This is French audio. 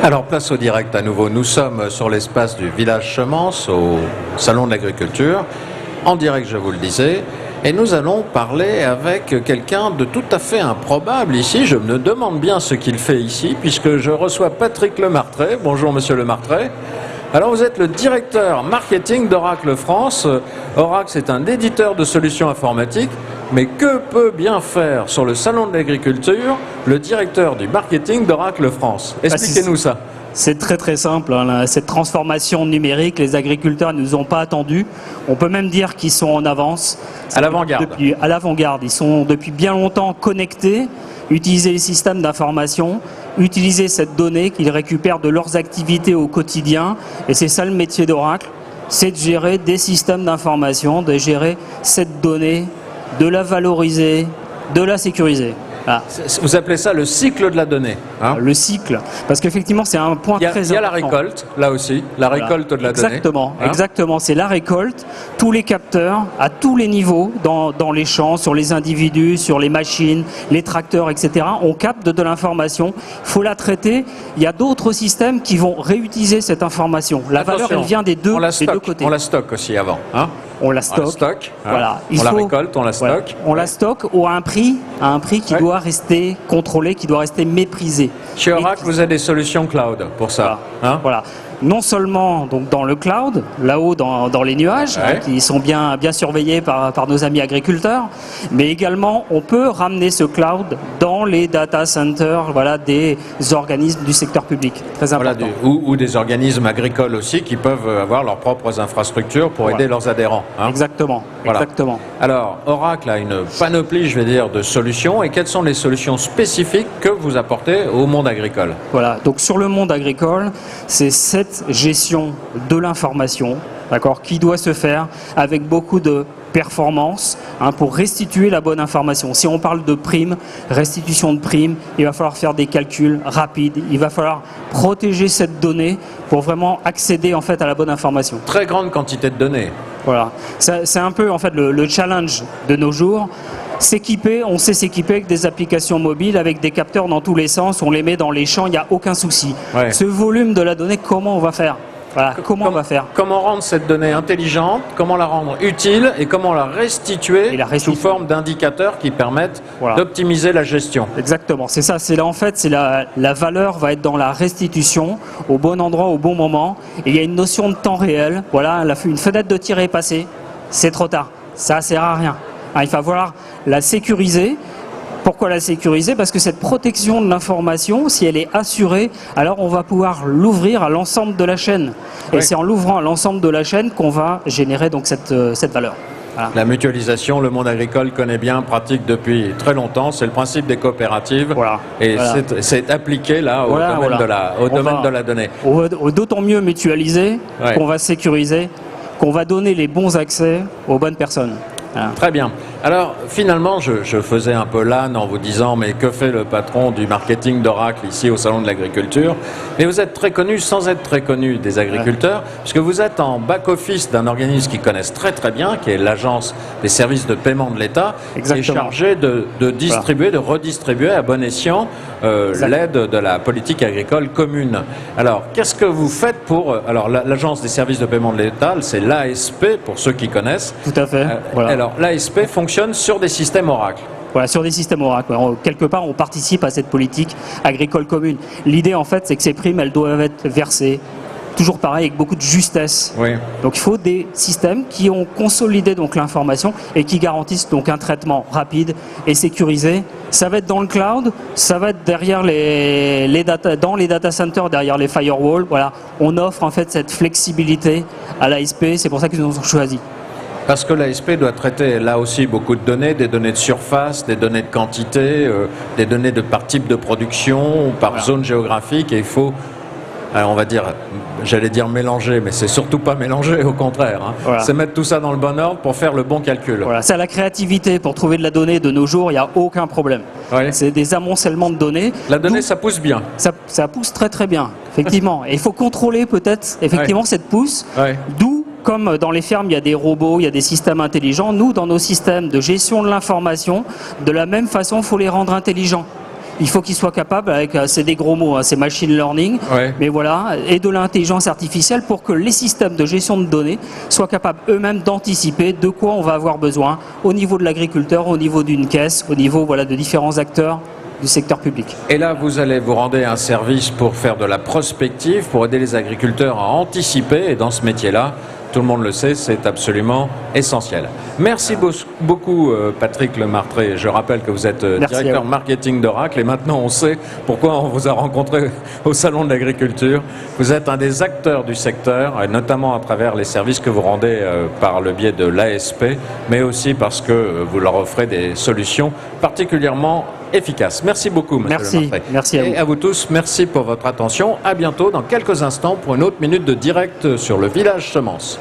Alors, place au direct à nouveau. Nous sommes sur l'espace du village Semence, au Salon de l'Agriculture. En direct, je vous le disais. Et nous allons parler avec quelqu'un de tout à fait improbable ici. Je me demande bien ce qu'il fait ici, puisque je reçois Patrick Lemartret. Bonjour, monsieur Lemartret. Alors, vous êtes le directeur marketing d'Oracle France. Oracle, c'est un éditeur de solutions informatiques. Mais que peut bien faire sur le Salon de l'Agriculture le directeur du marketing d'Oracle France? Expliquez-nous ça. C'est très très simple, hein, cette transformation numérique, les agriculteurs ne nous ont pas attendus. On peut même dire qu'ils sont en avance. À l'avant-garde. À l'avant-garde. Ils sont depuis bien longtemps connectés, utiliser les systèmes d'information, utiliser cette donnée qu'ils récupèrent de leurs activités au quotidien. Et c'est ça le métier d'Oracle, c'est de gérer des systèmes d'information, de gérer cette donnée, de la valoriser, de la sécuriser. Ah. Vous appelez ça le cycle de la donnée, hein? Le cycle, parce qu'effectivement c'est un point très important. Il y a la récolte, là aussi, la récolte de la donnée. Exactement, exactement, c'est la récolte, tous les capteurs, à tous les niveaux, dans les champs, sur les individus, sur les machines, les tracteurs, etc. On capte de l'information, il faut la traiter. Il y a d'autres systèmes qui vont réutiliser cette information. La valeur, elle vient des deux côtés. On la stocke aussi avant, hein? On la stocke, voilà. On la récolte, on la stocke. Voilà. On la stocke à un prix qui doit rester contrôlé, qui doit rester méprisé. Chez Oracle, vous avez des solutions cloud pour ça. Voilà. Voilà. Non seulement donc dans le cloud, là-haut dans les nuages, qui sont bien surveillés par nos amis agriculteurs, mais également on peut ramener ce cloud dans les data centers, voilà, des organismes du secteur public. Très important. Voilà, ou des organismes agricoles aussi qui peuvent avoir leurs propres infrastructures pour aider leurs adhérents. Hein. Exactement. Voilà. Exactement. Alors, Oracle a une panoplie, je vais dire, de solutions. Et quelles sont les solutions spécifiques que vous apportez au monde agricole? Voilà. Donc sur le monde agricole, c'est cette gestion de l'information, d'accord, qui doit se faire avec beaucoup de performance, hein, pour restituer la bonne information. Si on parle de primes, restitution de primes, il va falloir faire des calculs rapides, il va falloir protéger cette donnée pour vraiment accéder en fait à la bonne information. Très grande quantité de données. Voilà, c'est un peu en fait le challenge de nos jours. On sait s'équiper avec des applications mobiles, avec des capteurs dans tous les sens, on les met dans les champs, il n'y a aucun souci. Ouais. Ce volume de la donnée, comment on va faire? Voilà, comment on va faire? Comment rendre cette donnée intelligente, comment la rendre utile et comment la restituer sous forme d'indicateurs qui permettent d'optimiser la gestion. Exactement, c'est ça. C'est là en fait, la valeur va être dans la restitution au bon endroit, au bon moment. Et il y a une notion de temps réel. Voilà, une fenêtre de tir est passée, c'est trop tard. Ça sert à rien. Il va falloir la sécuriser. Pourquoi la sécuriser? Parce que cette protection de l'information, si elle est assurée, alors on va pouvoir l'ouvrir à l'ensemble de la chaîne. Et c'est en l'ouvrant à l'ensemble de la chaîne qu'on va générer donc cette valeur. Voilà. La mutualisation, le monde agricole connaît bien, pratique depuis très longtemps. C'est le principe des coopératives. Voilà. Et c'est appliqué là au domaine de la donnée. D'autant mieux mutualiser qu'on va sécuriser, qu'on va donner les bons accès aux bonnes personnes. Voilà. Très bien. Alors, finalement, je faisais un peu l'âne en vous disant, mais que fait le patron du marketing d'Oracle ici au Salon de l'Agriculture? Mais vous êtes très connu sans être très connu des agriculteurs, puisque vous êtes en back-office d'un organisme qu'ils connaissent très très bien, qui est l'Agence des services de paiement de l'État, qui est chargé de distribuer, de redistribuer à bon escient l'aide de la politique agricole commune. Alors, qu'est-ce que vous faites pour... Alors, l'Agence des services de paiement de l'État, c'est l'ASP, pour ceux qui connaissent. Tout à fait. Alors, l'ASP fonctionne sur des systèmes Oracle. Voilà, sur des systèmes Oracle. Quelque part, on participe à cette politique agricole commune. L'idée, en fait, c'est que ces primes, elles doivent être versées, toujours pareil, avec beaucoup de justesse. Oui. Donc, il faut des systèmes qui ont consolidé donc l'information et qui garantissent donc un traitement rapide et sécurisé. Ça va être dans le cloud, ça va être derrière dans les data centers, derrière les firewalls. Voilà, on offre en fait cette flexibilité à l'ASP. C'est pour ça qu'ils nous ont choisi. Parce que l'ASP doit traiter là aussi beaucoup de données, des données de surface, des données de quantité, des données par type de production, par zone géographique, et il faut, on va dire, j'allais dire mélanger, mais c'est surtout pas mélanger, au contraire. Hein. Voilà. C'est mettre tout ça dans le bon ordre pour faire le bon calcul. Voilà, c'est la créativité pour trouver de la donnée de nos jours, il n'y a aucun problème. Ouais. C'est des amoncellements de données. La donnée, ça pousse bien. Ça pousse très très bien, effectivement. Et il faut contrôler peut-être, effectivement, cette pousse, d'où comme dans les fermes, il y a des robots, il y a des systèmes intelligents. Nous, dans nos systèmes de gestion de l'information, de la même façon, il faut les rendre intelligents. Il faut qu'ils soient capables, avec c'est des gros mots, hein, c'est machine learning, mais voilà, et de l'intelligence artificielle pour que les systèmes de gestion de données soient capables eux-mêmes d'anticiper de quoi on va avoir besoin au niveau de l'agriculteur, au niveau d'une caisse, au niveau voilà, de différents acteurs du secteur public. Et là, vous allez vous rendre un service pour faire de la prospective, pour aider les agriculteurs à anticiper, et dans ce métier-là, tout le monde le sait, c'est absolument essentiel. Merci beaucoup Patrick Lemartré. Je rappelle que vous êtes directeur marketing d'Oracle et maintenant on sait pourquoi on vous a rencontré au Salon de l'Agriculture. Vous êtes un des acteurs du secteur, et notamment à travers les services que vous rendez par le biais de l'ASP, mais aussi parce que vous leur offrez des solutions particulièrement efficaces. Merci beaucoup, monsieur Lemartré. Merci à vous. Et à vous tous, merci pour votre attention. À bientôt dans quelques instants pour une autre minute de direct sur le Village Semence.